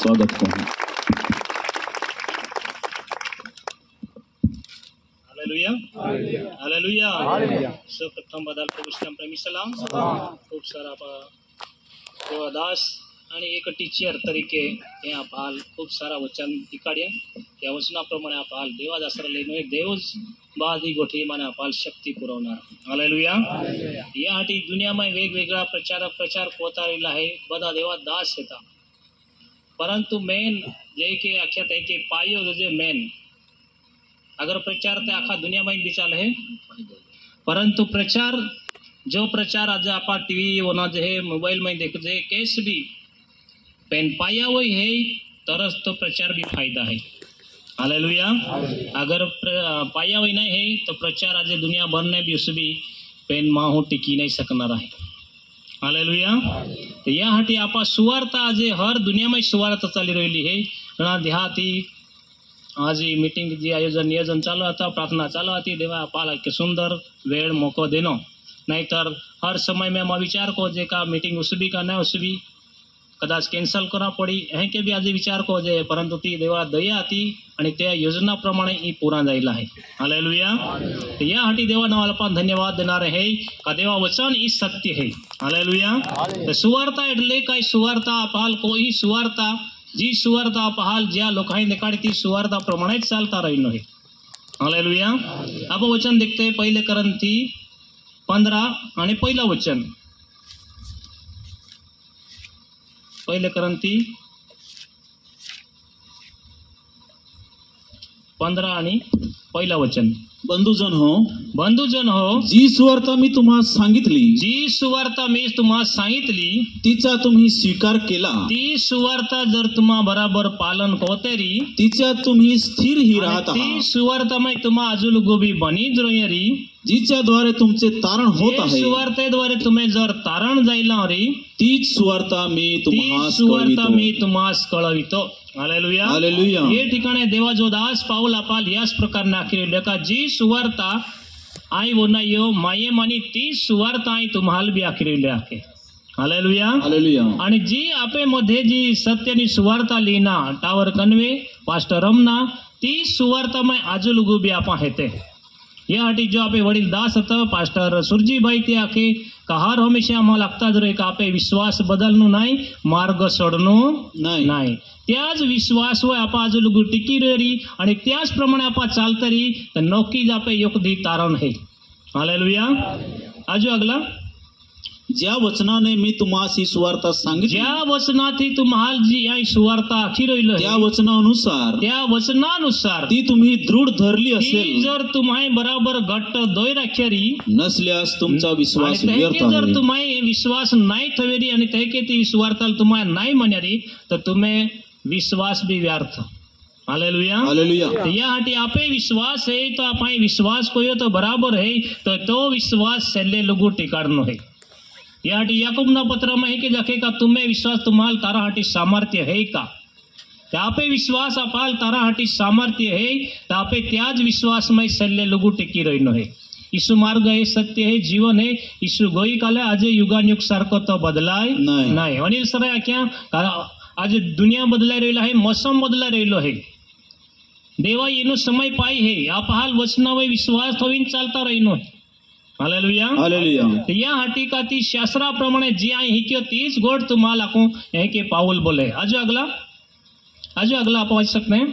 स्वागत करूं। Hallelujah hallelujah. सर्वप्रथम बदल प्रभु प्रेमी सलाम खूब सारा देवादास आणि एक टीचर तरीके हे आपण खूप सारा वचन इकाड्या त्या वचनाप्रमाणे आपण देवादासरा लेनो देवच बादी गोठी माने आपण शक्ती पुरवणार। हालेलुया। यासाठी दुनियाમાં वेगवेगळा प्रचार होता रहेला आहे, બધા देवादास હતા, परंतु मेन जे के आख्या ते के पायो जे मेन अगर प्रचार ते आखा दुनिया में भी चाल है, परंतु प्रचार जो प्रचार आज आप टीवी होना जो है मोबाइल में देख जे केस भी पेन पाया वही है तरस तो प्रचार भी फायदा है। हालेलुया। अगर पाया वही नहीं है तो प्रचार आज दुनिया भर ने भी उस भी पेन माहो टिकी नहीं सकना है। हालेलुया। तो यासाठी आप सुवार्ता आज हर दुनिया में सुवार्ता चाली रही है। घना देहाती आज ही मीटिंग जी आयोजन नियोजन चालू था, प्रार्थना चालू थी, देवा अपाला के सुंदर वेळ मोको देनो, नहीं तर हर समय में मैं विचार को जे का मीटिंग उस भी का नहीं उस भी कदाच कैंसल करा पड़ी है के भी आज विचार को जे, परंतु ती देवा दया थी आणि त्या योजना प्रमाणे ही पूरा जायला है। हालेलुया। यासाठी देवा नावाला धन्यवाद देणार है का देवा वचन ही सत्य है। हालेलुया। तो सुवार्ता એટલે काय सुवार्ता अपाल कोई सुवार्ता जी सुवार्ता पहाल ज्या लोकांनी देखाडी ती सुवार्ता प्रमाणे चालता रहिनो है। हालेलुया। अब वचन देखते पहिले करंथी 15 आणि पहिला वचन, पहिले करंथी 15 आणि पहिला वचन। बंधुजन हो, जी सुवार्ता मी तुम्हाला सांगितली तिचा तुम्ही स्वीकार केला, ती सुवार्ता जर तुम्हा बराबर पालन कोतेरी तिच्यात तुम्ही स्थिर ही राहत आहात, ती सुवार्ता में तुम्हा अजुल गोबी बनी द्रोयरी जिच्याद्वारे तुमचे तारण होत आहे, सुवार्तेद्वारे तुम्ही जर तारण जायला री तीच सुवार्ता मी तुम्हास कळवितो। Hallelujah hallelujah. ये ठिकाणे देवा जो दास पाऊल अपाल याच प्रकार नाखिले का जी सुवार्ता आई वो यो माये मानी ती सुवार्ता आई तुम्हाला बी आखिले आखे। Hallelujah hallelujah. आणि जी आपे मध्ये जी सत्यनी सुवार्ता लीना टावर कन्वे पास्टर रमना ती सुवार्ता में आजुल गुबी आपा हेते। यासाठी जो आपे वडील दास होता पास्टर सुरजी भाई ते आखे का हर हमेशा आम्हाला लागता जर एक आपे विश्वास बदलनो नाही, मार्ग सोडनो नाही, त्याच विश्वास व आपा आजुल गु टिकी रेरी आणि त्याच प्रमाणे आपा चालतरी तर नक्कीच आपे योगदी तारण है। हालेलुया। आजो अगला, ज्या वचनाने मी तुम्हास ही सुवार्ता सांगितली, ज्या वचनाथी तुम्हाला जी आई सुवार्ता आखी रहिलो त्या वचनानुसार ती तुम्ही दृढ धरली असेल, जर तुम्हाय बराबर घट्ट दोय राखेरी नसल्यास तुमचा विश्वास व्यर्थ आहे। जर तुम्हाय विश्वास नाही ठेवेरी आणि तैके ती सुवार्ता तुम्हाय नाही म्हणरी तर तुम्ही विश्वास भी व्यर्थ। Hallelujah hallelujah. यासाठी आपे विश्वास है तो आपण विश्वास कोयो तो बराबर है तो विश्वास सेल्ले लोगो टिकाडनो है। यासाठी याकूबना पत्र में है कि जखे का तुम्हें विश्वास तुम्हाल तारा हाटी सामर्थ्य है का, त्यापे विश्वास अपाल तारा हाटी सामर्थ्य है तापे त्याज विश्वास में सल्ले लोगो टिकी रहिनो है। यीशु मार्ग है, सत्य है, जीवन है। यीशु गोई काले आज युगानुयुग सारखो तो बदलाय नाही। अनिल सर क्या आज दुनिया बदलाय रहेला है, मौसम बदलाय रहेलो है, देवा येनो समय पाई है, आप हाल वचनावे विश्वास होईन चालता रहिनो है। Hallelujah hallelujah. या हटी का ती शास्त्राप्रमाणे जी आई हिक्यो तीच गोड तुम्हाला को है के पाउल बोले। आजो अगला आप पहुंच सकते हैं।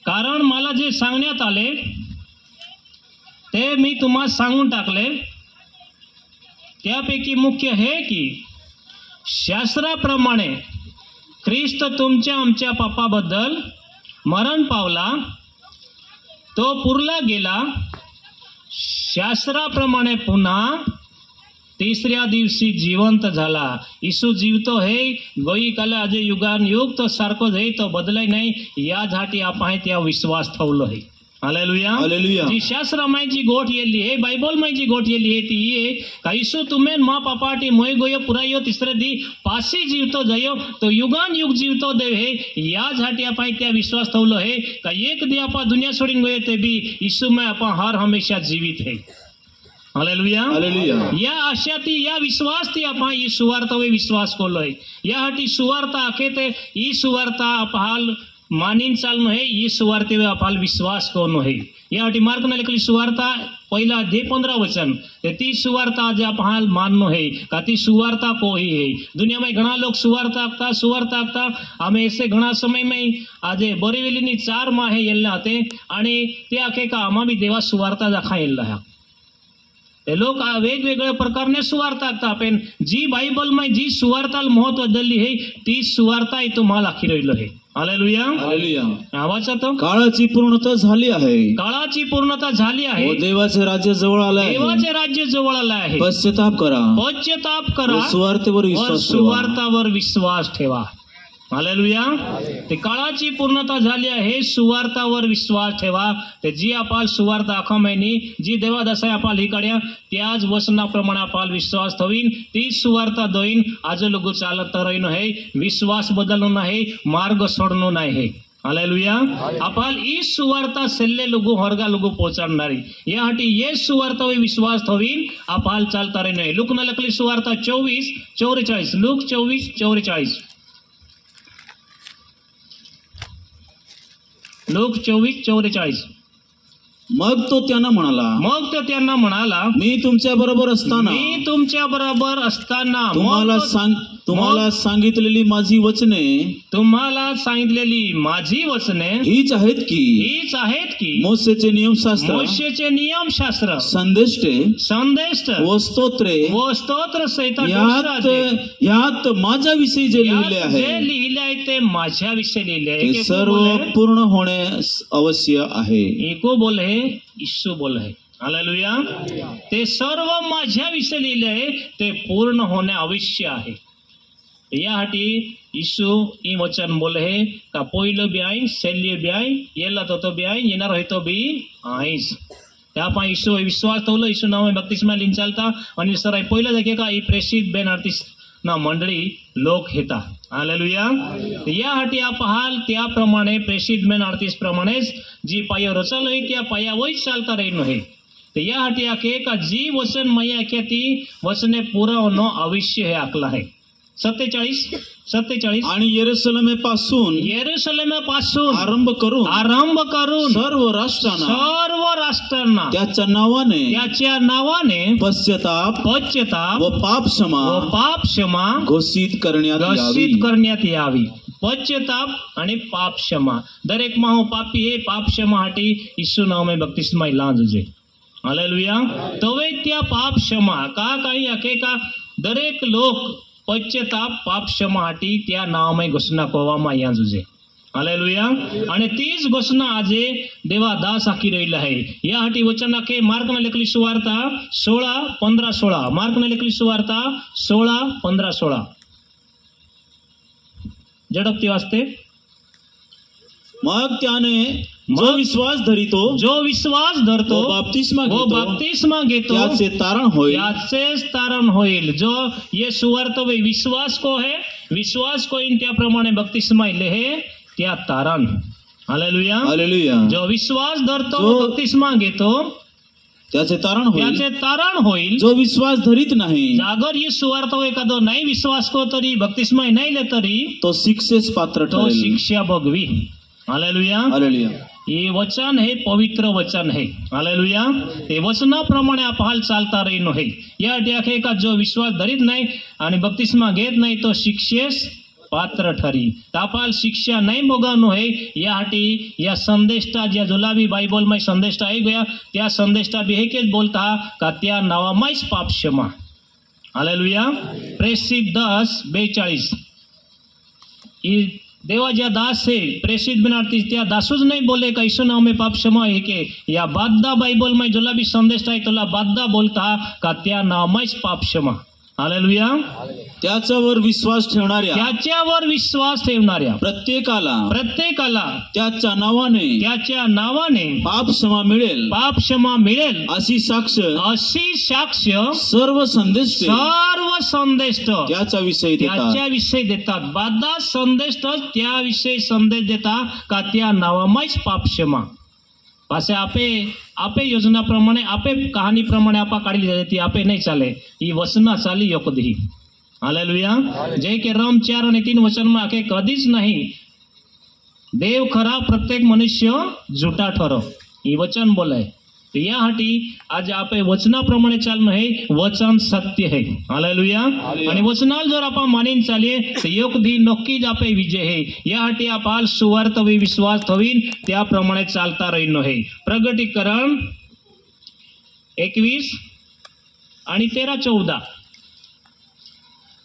कारण मला जे सांगण्यात आले ते मी तुम्हाला सांगून टाकले, त्यापैकी मुख्य है की शास्त्राप्रमाणे ख्रिस्त तुमच्या आमच्या पापाबद्दल मरण पावला, तो पुरला गेला, शास्त्राप्रमाणे पुन्हा तिसऱ्या दिवशी जिवंत झाला। यीशु जीवतो है, गोई काले आज युगान युग तो सारखो है, तो बदलाय नाही, या झाटी आपण त्या विश्वास ठेवलो है। Hallelujah hallelujah. जी शास्त्र माई जी गोठ येली है बाइबल माई जी गोठ येली है ती ये का यीशु तुम्हें माँ पापाटी मोय गोयो पुरायो तिसरे दी पासी जीवतो जयो तो युगान युग जीवतो देव है या झाटिया पाई त्या विश्वास थवलो है का एक दी आपा दुनिया सोडीन गयो ते भी यीशु में आपा हर हमेशा जीवित है. Hallelujah hallelujah. या आशा ती या विश्वास ती आपण ई सुवार्ता वे विश्वास कोलोय यासाठी सुवार्ता आखे ते ई सुवार्ता आपहाल मानिन चालनो है ई सुवार्ते वे आपहाल विश्वास कोनो है यासाठी मार्क न लिखली सुवार्ता पहिला अध्याय 15 वचन ते ती सुवार्ता आज आपहाल माननो है का ती सुवार्ता कोई है. दुनिया में घणा लोग सुवार्ता आखता आमे ऐसे घणा समय में आज बोरीवलीनी 4 माहे येल्ला होते आणि ते आखे का आमा भी देवा सुवार्ता दाखा येल्ला है. ते लोक वेगवेगळ्या प्रकारने सुवार्ता आखता पण जी बाइबल में जी सुवार्ताल महत्व दिली है ती सुवार्ता तुम्हाला आखिरलो है. Hallelujah hallelujah. आवाज येतो. काळाची पूर्णता झाली आहे काळाची पूर्णता झाली आहे व देवाचे राज्य जवळ आले आहे. देवाचे राज्य जवळ आले आहे. पश्चाताप करा पश्चाताप करा व सुवार्तेवर व विश्वास ठेवा. सुवार्तावर विश्वास ठेवा. हालेलुया ते काळाची पूर्णता झाली आहे सुवार्तावर विश्वास ठेवा. ते जी आपण सुवार्ता आखा महिनी जी देवादास आहे आपण हिकड्या त्याच वचनाप्रमाणे आपण विश्वास ठेवीन ती सुवार्ता दोईन आज लोक चालत रहिनो है विश्वास बदलनो नाही मार्ग सोडनो नाही. हालेलुया आपण ई सुवार्ता सेल्ले लोगो हरगा लोगो पोहोचणारी यासाठी ये सुवार्ता वे विश्वास ठेवीन आपण चालता रहिनो है. लूक न लखली सुवार्ता 24:44 लूक 24:44 लोक 24:44 मग तो त्यांना म्हणाला मग तो त्यांना म्हणाला मी तुमच्या बरोबर असताना मी तुमच्या बरोबर असताना तुम्हाला सांगितलेली माझी वचने तुम्हाला सांगितलेली माझी वचने हीच आहेत की मोसेचे नियमशास्त्र संदेश व स्तोत्र सहित यात माझ्याविषयी जे लिहिले आहे ते माझ्याविषयी लिहिले आहे. ते सर्व पूर्ण होणे अवश्य आहे. एको बोले यीशु बोल है. हालेलुया ते सर्व माझ्याविषयी लिहिले आहे ते पूर्ण होणे अवश्य आहे. यासाठी यीशु ई वचन बोले है का पहिलं बी आई शैल्य बी आई येला तो बी आई येणार है तो बी आईस त्यापा यीशु विश्वास ठेवलं यीशु नाव बत्तीसमा लिन चालता आणि सर पहिलं जागे का ई प्रेषित बेन आर्टिस्ट ना मंडळी लोक हेता. हालेलुया यासाठी आपहाल त्याप्रमाणे प्रेषित बेन आर्टिस्ट प्रमाणेच जी पाया रचल आहे त्या पायावर चालता रहिनो है. ते यासाठी आखे का जी वचन मैया आख्या ती वचने पूरा होणं अवश्य हे आखला है. 47 आणि येरुशलेमेपासून आरंभ करून सर्व राष्ट्रांना त्याच्या नावाने पश्चाताप व पाप क्षमा घोषित करण्यात यावी. पश्चाताप आणि पाप क्षमा दरेक माहो पापी हे पाप क्षमा हाटी यीशु नाव में बपतिस्मा लांजुजे. हालेलुया तवे त्या पाप क्षमा का काही आखे का दरेक लोक पश्चाताप पाप क्षमासाठी त्या नावामध्ये घोषणा कोवामा या जुजे. हालेलुया आणि तीच घोषणा आजे देवा दास आखी रहिला आहे. यासाठी वचन आखे मार्क न लिखली सुवार्ता 16:15-16 मार्क न लिखली सुवार्ता 16:15-16 झडपती वाचते. मग त्याने जो विश्वास धरतो बपतिस्मा घेतो त्याचे तारण होईल. जो ये सुवार्ता वे विश्वास को है विश्वास को इन त्याप्रमाणे बपतिस्मा ले है त्या तारण. हालेलुया जो विश्वास धरतो बपतिस्मा घेतो त्याचे तारण होईल. जो विश्वास धरीत नाही जागर ये सुवार्ता एखादो नाही विश्वास को तरी बपतिस्मा नाही ले तरी तो शिक्षेस पात्र तो शिक्षा भोगवी. हालेलुया ये वचन है पवित्र वचन है. हालेलुया ते वचनाप्रमाणे आपहाल चालता रहिनो है. या आखे का जो विश्वास धरीत नाही आणि बपतिस्मा घेत नाही तो शिक्षेस पात्र ठरी. तापाल शिक्षा नहीं भोगवनो है. यासाठी या संदेष्टा ज्या जुलाबी बाइबल में संदेष्टा आई गया त्या संदेष्टा भी है बोलता का त्या नावामाईच पाप क्षमा. हालेलुया प्रेषित 10:42 देवा ज्या दास है प्रेषित बनाती त्या दासूज नहीं बोले का यीशु नाम में पाप क्षमा है के या बाद्दा बाइबल में जोला भी संदेश है तोला बाद्दा बोलता का त्या नाम में पाप क्षमा. हालेलुया. त्याच्यावर विश्वास ठेवणाऱ्या त्याच्यावर विश्वास ठेवणाऱ्या प्रत्येकाला त्याच्या नावाने पाप क्षमा मिळेल अशी साक्ष सर्व संदेश त्याच्याविषयी देतात. બધા સંદેશ त्याविषयी संदेश देता का त्या नावाમાં જ પાપ ક્ષમા. પાસે આપે યોજના પ્રમાણે આપે કહાની પ્રમાણે આપા કાઢી જતી આપે નહીં ચાલે. એ વચના ચાલી યોકધી. हालेलुया. जे की रोम 4 आणि 3 वचनमा के कधीच नाही देव खरा प्रत्येक मनुष्य झूठा ठरो. ही वचन बोलाय. यासाठी आज आपण वचनाप्रमाणे चालणं हे वचन सत्य आहे. हालेलुया. आणि वचनाला जर आपण मानीन चालिये तर योकधी नक्कीच आपण विजय आहे. यासाठी आपण सुवार्थ विश्वास ठेवीन त्याप्रमाणे चालता राहिनो आहे. प्रगटीकरण 21 आणि 13-14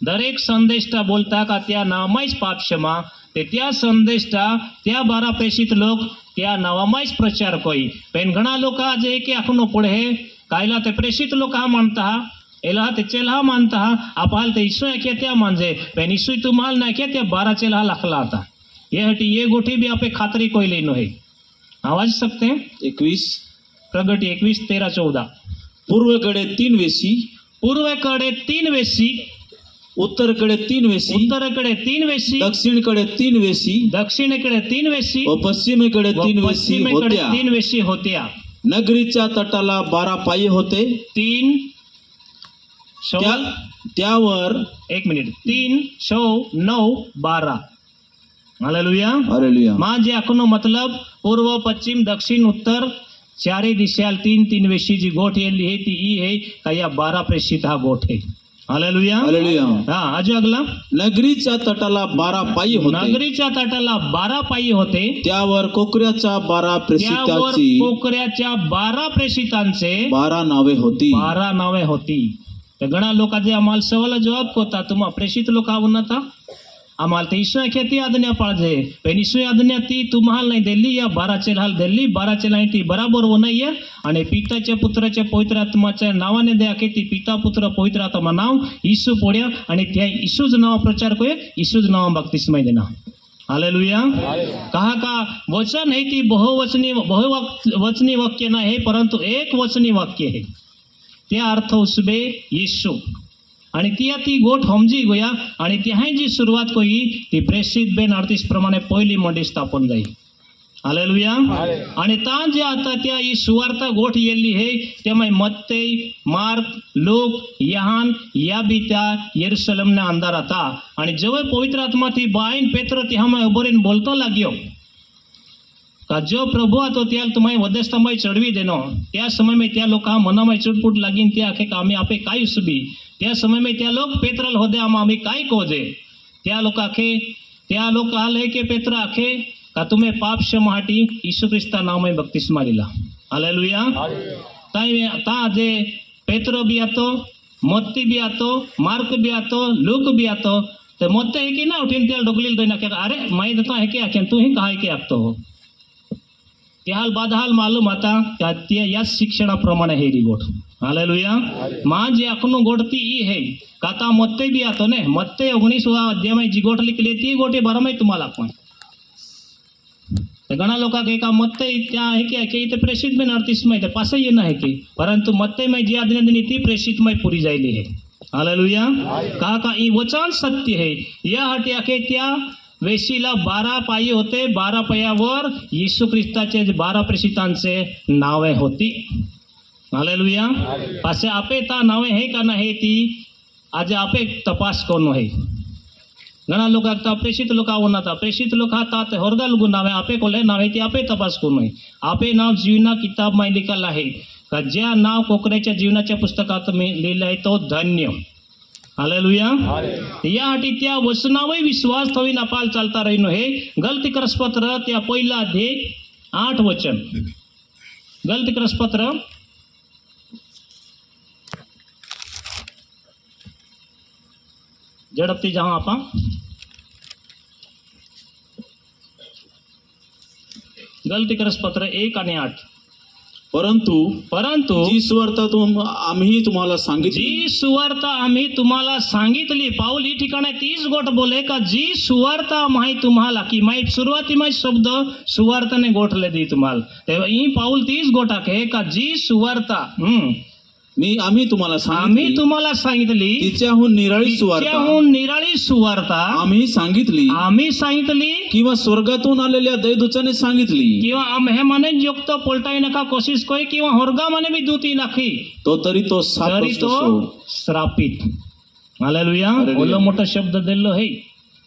दरेक संदेष्टा बोलता का त्या नावामाच पाप क्षमा ते त्या संदेष्टा त्या 12 प्रेषित लोक त्या नावामाच प्रचार कोई. पण घणा लोक जे की आपण पुढे कायला ते प्रेषित लोक हा मानता एला ते चेला मानता आपण ते ईसू ऐके त्या मानजे पण ईसू तुम्हाला नाही के त्या 12 चेला लाखला आता. यासाठी ये गोठी भी आपे खात्री कोई लेनो है. आवाज सकते हैं. 21 प्रगटी 21-13-14 पूर्वेकडे 3 वेशी उत्तरेकडे 3 वेशी दक्षिणेकडे 3 वेशी व पश्चिमेकडे 3 वेशी होत्या. नगरीच्या तटाला 12 पायी होते. 3 त्यावर 1 मिनिट 3 9 12. हालेलुया. माझे आखनो मतलब पूर्व पश्चिम दक्षिण उत्तर चारी दिशाल 3 वेशी जी गोठ येली है ती ई है का या 12 प्रेषित हा गोठ है. हालेलुया. हा आज अगला नगरीच्या तटाला 12 पायी होते. त्यावर कोकऱ्याच्या 12 प्रेषितांचे 12 नावे होती. तर घणा लोकांचे आम्हाला सवाल जवाब कोता तुम्हा प्रेषित लोक आवडता आम्हाला ते ईश्वर खेती आज्ञा पाळजे पण ईश्वर आज्ञा ती तुम्हाला नाही दिली या 12 चेलाल दिली 12 चेला ती बराबर हो नाही आणि पिताच्या पुत्राच्या पवित्र आत्माच्या नावाने द्या की ती पिता पुत्र पवित्र आत्मा नाव ईसू पोड्या आणि त्या ईसूच नाव प्रचार कोय ईसूच नाव बपतिस्मा देना. हालेलुया. कहा का वचन है ती बहुवचनी वाक्य नाही परंतु एक वचनी वाक्य है. त्या अर्थ उसबे येशू आणि ती गोठ हमजी गोया आणि ती जी सुरुवात कोई ती प्रेषित बेन 38 प्रमाणे पहिली मंडळी स्थापन जाईल. हालेलुया. आणि ता जे आता त्या ही सुवार्थ गोठ येली है त्यामुळे मत्ते मार्क लूक यहान या बी त्या यरूशलेमने अंदर आता आणि जवळ पवित्र आत्मा ती बाईन पेत्र ती हमें उभरीन बोलतो लाग्यो का जो प्रभु आतो त्याला तुम्हाला वध्यस्थामय चढवी देनो. त्या समय में त्या लोक मनामय चुटपुट लागीन त्या आखे का आम्ही आपे काय उसबी त्या समय में त्या लोक पेत्रल होदे आम्ही काय कोजे त्या लोक आले के पेत्र आखे का तुम्हें पाप क्षमाटी यीशु ख्रिस्ता नाम में बपतिस्मा दिला. हालेलुया. ता जे पेत्र भी आतो मत्ती भी आतो मार्क भी आतो लूक भी आतो ते मत्ते है की ना उठीन त्याला डोगलील देना के अरे मैं देता है के आखे तू ही कहा के आतो हो त्याल बादहाल मालूम आता त्या या शिक्षणाप्रमाणे हे री गोठ. हालेलुया. मां जे आखनो गोठती ई है काता मत्ते भी आतो ने मत्ते 19 अध्याय में जी गोठ लिखली ती गोठे बरं माहिती तुम्हाला पण घणा लोका के का मत्ते त्या है के इथे प्रेषित में 38 में ते पासे ये ना है की परंतु मत्ते में जी आज्ञा दिली ती प्रेषित में पूरी जायली है. हालेलुया. का ई वचन सत्य है. या हटी आखे त्या वेशीला 12 पायी होते 12 पायावर येशू ख्रिस्ताचे 12 प्रेषितांचे नावे होती. हालेलुया. असे आपे ता नावे है का नाही ती आज आपे तपास करून है. घणा लोक आता प्रेषित लोक आवडता प्रेषित लोक हातात होरदा लुगून नावे आपे कोले नावे ती आपे तपास करून है. आपे नाव जीवना किताब मध्ये लिखल आहे का ज्या नाव कोकऱ्याच्या जीवनाच्या पुस्तकात लिहिलं आहे तो धन्य. हालेलुया. यासाठी त्या वचनावर विश्वास ठेवून आपण चालता राहिनो हे. गलती करसपत्र त्या पहिला अध्याय 8 वचन गलती करसपत्र झड़पती जाऊ आपण गलती करसपत्र 1 आणि 8 परंतु जी सुवार्ता आम्ही तुम्हाला सांगितली, जी सुवार्ता आम्ही तुम्हाला सांगितली, पाऊल ही ठिकाणी तीच गोट बोले का जी सुवार्ता माही तुम्हाला की माही सुरुवातीमा शब्द सुवार्ताने गोठले दी तुम्हाला, तेव्हा ही पाऊल तीच गोट आहे का जी सुवार्ता आम्ही तुम्हाला सांगितली तिच्याहून निराळी सुवार्ता आम्ही सांगितली किंवा स्वर्गातून आलेल्या दैदूताने सांगितली किंवा हे माने युक्त पोलटाई नका कोशिश कोई किंवा होरगा माने भी दूती नाखी तरी तो श्रापित. हालेलुया. ओलो मोठा शब्द दिलो है.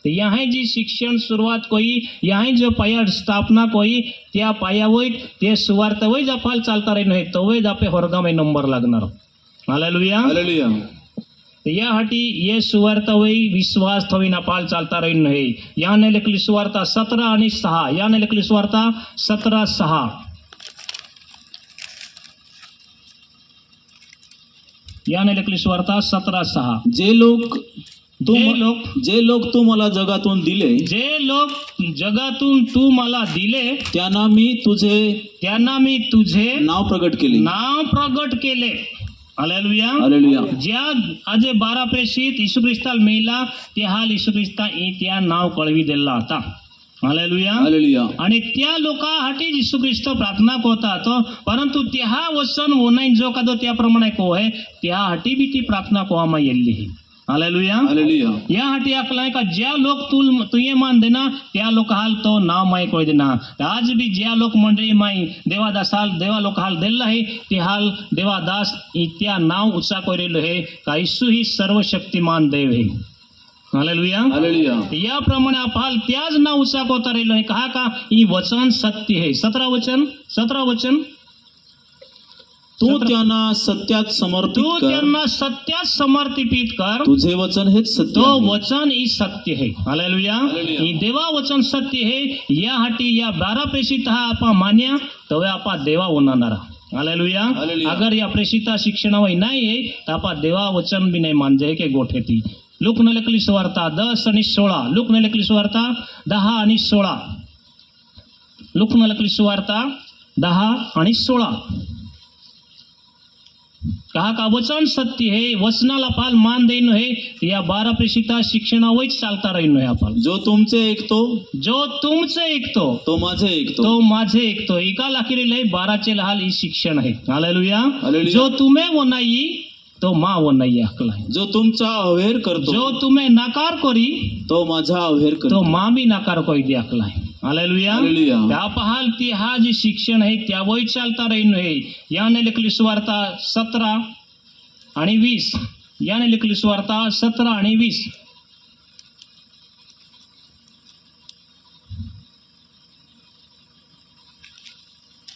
यहाँ जी शिक्षण सुरुवात कोई, यहाँ जो पाया स्थापना कोई, त्या पाया वय ते सुवार्थ वय जपाल चालता रही नाही तो वय जापे होरगा में नंबर लागणार. हालेलुया. यासाठी ये सुवार्थ वय विश्वास थवी नापाल चालता रही नाही. याने लिखली सुवार्थ 17 आणि 6, याने लिखली सुवार्थ 17:6. याने लिखली सुवार्थ 17:6. जे लोक तू मला जगातून दिले, त्यांना मी तुझे नाव प्रगट केले. हालेलुया. ज्या अजे 12 प्रेषित येशू ख्रिस्ताल मेला ते हाल येशू ख्रिस्ता त्या नाव कळवी दिला होता. हालेलुया. आणि त्या लोकांसाठी येशू ख्रिस्त प्रार्थना करतात, परंतु त्या वचन होणार जो का त्याप्रमाणे को आहे त्यासाठी बी ती प्रार्थना कोमा येल्ली. हालेलुया. यासाठी अकलाय का ज्या लोक तुये मान देना त्या लोक हाल तो नाव माई कोई देना. आज भी ज्या लोक मंडळी माई देवादास हाल देवा लोक हाल दिला आहे ते हाल देवादास त्या नाव उच्चा करेल है का येशू ही सर्वशक्तिमान देव है. हालेलुया. याप्रमाणे आपण त्याच नाव उच्चा करता राहिलो आहे कहा का ही वचन सत्य है. 17 वचन तू त्यांना सत्यात समर्पित कर, तुझे वचन हेच सत्य, तो वचन ही सत्य है. हालेलुया. ही देवा वचन सत्य है. यासाठी या 12 प्रेषित हा आपण मान्या तवे आपण देवा होणार. हालेलुया. अगर या प्रेषिता शिक्षण वय नाही आहे तर आपण देवा वचन बी नाही मानजे के गोठे ती. लूक ने लिखली सुवार्ता 10 आणि 16. लूक ने लिखली सुवार्ता 10 आणि 16. लूक ने लिखली सुवार्ता 10 आणि 16. कहा का वचन सत्य है, वचनाला पाल मान देन है. या 12 प्रेषिता शिक्षणावरच चालता राहीन है. आपण जो तुमचे ऐकतो तो माझे ऐकतो. एका लाखीरी लय 12चे लहाल ही शिक्षण है. हालेलुया. जो तुम्हें वो नाही तो मा वो नाही अकला है. जो तुमचा अवहेर करतो, जो तुम्हें नाकार करी तो माझा अवहेर करतो, तो मा भी नाकार कोई दे अकला है. हालेलुया. त्या पहाल ती हा जी शिक्षण आहे त्यावर चालता राहीन है. याने लिखली सुवार्ता 17 आणि 20. याने लिखली सुवार्ता 17 आणि 20.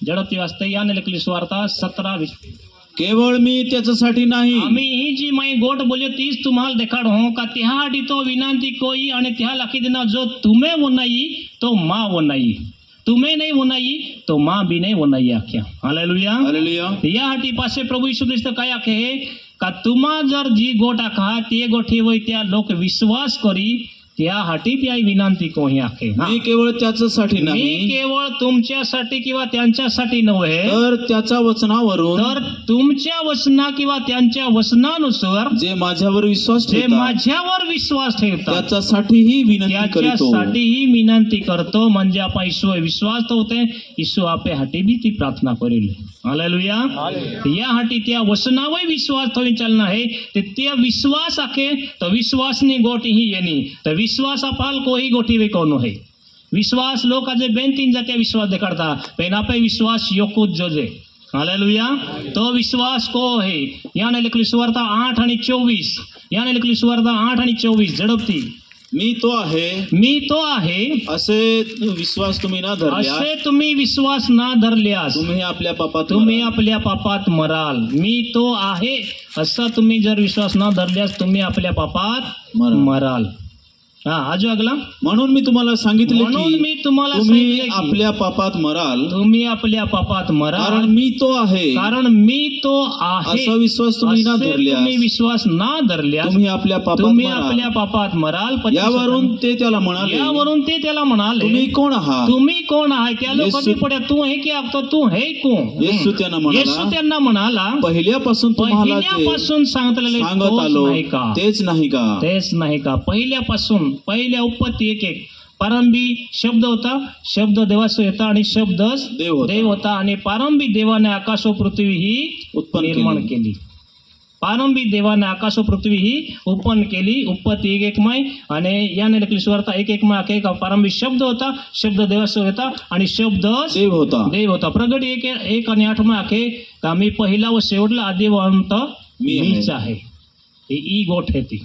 झडपती वाचते. याने लिखली सुवार्ता 17:20. केवळ मी त्याच्यासाठी नाही, आम्ही ही जी माई गोट बोलियो तीच तुम्हाला देखाड हो का त्यासाठी तो विनंती कोई आणि त्या लाखी देना जो तुम्हें वो नाही तो माँ वो नाही, तुम्हें नहीं वो नाही तो माँ भी नहीं वो नाही आख्या. हालेलुया. यासाठी पासे प्रभू येशू ख्रिस्त काय आखे का तुम्हा जर जी गोट आखा ते गोठे वय त्या लोक विश्वास करी त्यासाठी ती विनंती कोही आखे. मी केवळ त्याच्यासाठी नाही, मी केवळ तुमच्यासाठी किंवा त्यांच्यासाठी नव्हे तर त्याच्या वचनावरून, तर तुमच्या वचना किंवा त्यांच्या वचनानुसार जे माझ्यावर विश्वास ठेवतात त्याच्यासाठीही विनंती करतो. म्हणजे आपण ईश्वर विश्वास होते ईश्वर आपल्यासाठी बी ती प्रार्थना करेल. हालेलुया. यासाठी त्या वचनावर विश्वास थोडी चालना है. ते विश्वास आखे तर विश्वासनी गोटी ही येणी. तर विश्वास अपाल कोई गोठी वे कौन है. विश्वास लोक आज बेन जात्या विश्वास देखाडता पेन आपे विश्वास योकुत जोजे. हालेलुया. तो विश्वास को है. याने लिखली सुवार्ता 8 आणि 24. याने लिखली सुवार्ता 8 आणि 24. झडपती. मी तो आहे असे विश्वास तुम्ही ना धरल्यास तुम्ही आपल्या पापात मराल. मी तो आहे असा तुम्ही जर विश्वास न धरल्यास तुम्ही आपल्या पापात मराल. हा आजू अगला म्हणून मी तुम्हाला सांगितले म्हणून की मी तुम्हाला तुम्ही सांगितले की आपल्या पापात मराल, तुम्ही आपल्या पापात मरा, कारण मी तो आहे कारण मी तो आहे असा विश्वास तुम्ही ना असे धरल्यास तुम्ही विश्वास ना धरल्यास तुम्ही आपल्या पापात तुम्ही मराल. आपल्या पापात मराल. यावरून ते त्याला म्हणाले, यावरून ते त्याला म्हणाले, तुम्ही कोण आहात? तुम्ही कोण आहे? त्या येशू- लोकांनी पड्या तू आहे की आता तू है कोण? येशू त्यांना येशू म्हणाला, त्यांना म्हणाला, पहिल्यापासून तुम्हाला जे पहिल्यापासून सांगतलेले सांगत तोच आलो नाही का? तेच नाही का? तेच नाही का? पहिल्यापासून पहिल्या उत्पत्ती एक प्रारंभी शब्द होता, शब्द देवाचा होता आणि शब्दच देव होता आणि प्रारंभी देवाने आकाश व पृथ्वी ही उत्पन्न निर्माण केली. प्रारंभी देवाने आकाश व पृथ्वी ही उत्पन्न केली. उत्पत्ती एक मय आणि याने लिखली सुवार्ता एक मय आखे का प्रारंभी शब्द होता, शब्द देवाचा होता आणि शब्द देव होता. प्रगट 1 आणि 8 मय आखे का मी पहिला व शेवटला आदि व अंत मीच आहे. ही गोठ आहे ती.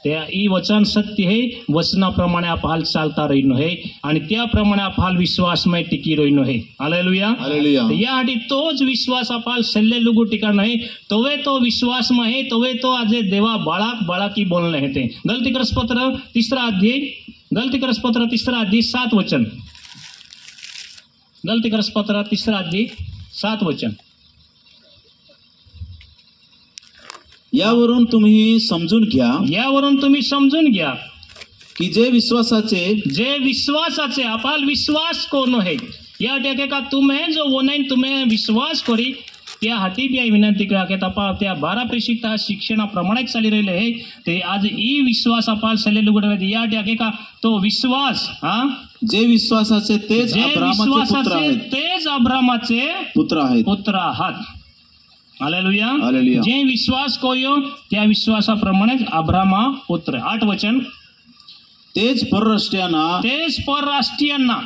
त्या ई वचन सत्य है, वचनाप्रमाणे आपण चालता रहिनो है आणि त्याप्रमाणे आपण विश्वासमय टिकी रहिनो है. हालेलुया. यासाठी तोच विश्वास आपण सल्ले लुगू टिका नाही, तोवे तो विश्वासमय है, तोवे तो आज देवा बाळाकी बोलणे है. ते गलतीकरसपत्र 3 अध्याय 7 वचन. गलतीकरसपत्र 3 अध्याय 7 वचन. यावरून तुम्ही समजून घ्या की जे विश्वासाचे आपण विश्वास कोण आहे या टेके का तुम्ही जो वनाईन तुम्ही विश्वास करी त्या हाती बी विनंती करा की आपण त्या 12 प्रेषित शिक्षणाप्रमाणे चाली राहिले आहे ते आज ई विश्वास आपण सल्ले लुगडे या टेके का तो विश्वास जे विश्वासाचे तेच अब्रामाचे पुत्र आहात. हालेलुया. जे विश्वास कोयो त्या विश्वासाप्रमाणेच अब्रामा पुत्र. 8 वचन. तेच परराष्ट्रीयांना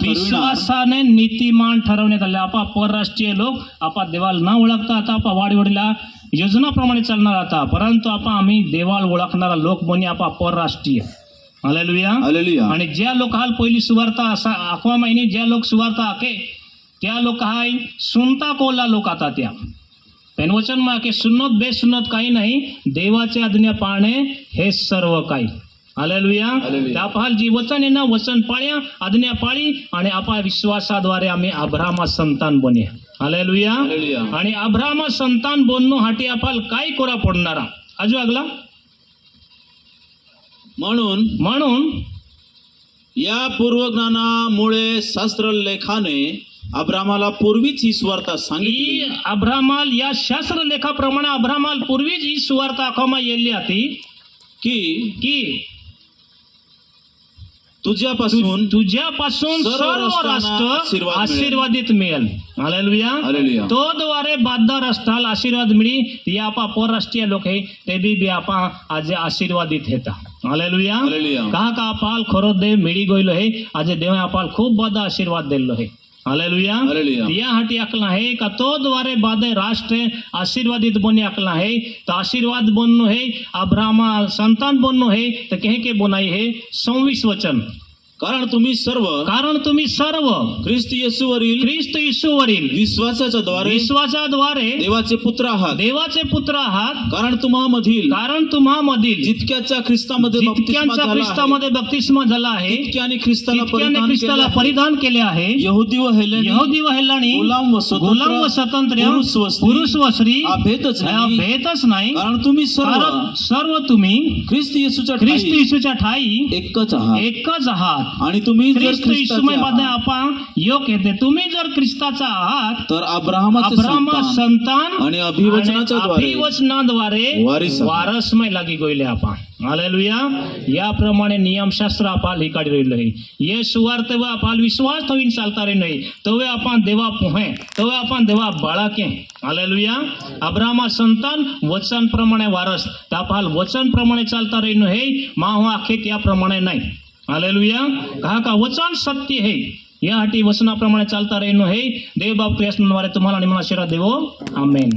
विश्वासाने नीतिमान ठरवण्यात आले. आपा परराष्ट्रीय लोक आपा देवाला न ओळखता आता आपा वाडीवडीला योजनाप्रमाणे चालणार आता, परंतु आम्ही देवाला ओळखणारा लोक बनी आपा परराष्ट्रीय. हालेलुया. आणि ज्या लोक हाल पहिली सुवार्ता असा 11 महिने ज्या लोक सुवार्ता आके त्या लोक हाय सुनता कोला लोक आता त्या पेनवचन मा के सुन्नत बेसुन्नत काही नाही, देवाचे आज्ञा पाळणे हे सर्व काही. हालेलुया. त्या पाहाल जी वचन आहे ना, वचन पाळ्या आज्ञा पाळी आणि आपा विश्वासाद्वारे आम्ही अब्रामा संतान बने. हालेलुया. आणि अब्रामा संतान बनणं हाटी आपण काय कोरा पडणारा आजू अगला. म्हणून या पूर्वज्ञानामुळे शास्त्रलेखाने अब्रामाला पूर्वीच ही सुवार्ता सांगितली. अब्रामाल या शास्त्र लेखाप्रमाणे अब्रामाल पूर्वीच ही सुवार्ता आखोमा येली आती की तुझ्यापासून सर्व राष्ट्र आशीर्वादित मिळेल. हालेलुया. तो द्वारे बाददार असताल आशीर्वाद मिळी या आपा परराष्ट्रीय लोक आहे ते बी आपा आज आशीर्वादित हेता. हालेलुया. का अपाल खरो देव मिळी गयलो है आज देव अपाल खूप बदा आशीर्वाद दिलो है. हालेलुया. या हाटी अकला है का तो द्वारे बादे राष्ट्र आशीर्वादित बने अकला है तो आशीर्वाद बननो है अब्रामा संतान बननो है तो कहे के बोनाई है 26 वचन. कारण तुम्ही सर्व ख्रिस्त येशूवरील विश्वासाच्या द्वारे देवाचे पुत्र आहात. कारण तुम्हामधील जितक्याचा ख्रिस्तामध्ये बप्तिस्मा झाला आहे तितक्याने ख्रिस्ताला परिधान केले आहे. यहुदी व हेलानी गुलाम व स्वतंत्र पुरुष व स्त्री भेदच नाही. कारण तुम्ही सर्व तुम्ही ख्रिस्त येशूच्या ठाई एकच आहात. आणि तुम्ही ख्रिस्त येशूमध्ये आपण योग येते तुम्ही जर ख्रिस्ताचा आहात तर अब्रामा संतान आणि अभिवचनाद्वारे वारसमय लागी गयले आपण. हालेलुया. याप्रमाणे नियमशास्त्र आपण हिकाडी राहिलो आहे. ये सुवार्ते व आपण विश्वास होईन चालता रहिनो आहे तवे आपण देवा पोहे तवे आपण देवा बाळाके. हालेलुया. अब्रामा संतान वचन प्रमाणे वारस तापाल वचन प्रमाणे चालता रहिनो आहे माहो आखे त्याप्रमाणे नाही. हालेलुया. का वचन सत्य है या हाटी वचनाप्रमाणे चालता रहिनो है. देव बाप याद्वारे तुम्हाला आणि मला आशीर्वाद देवो. आमेन.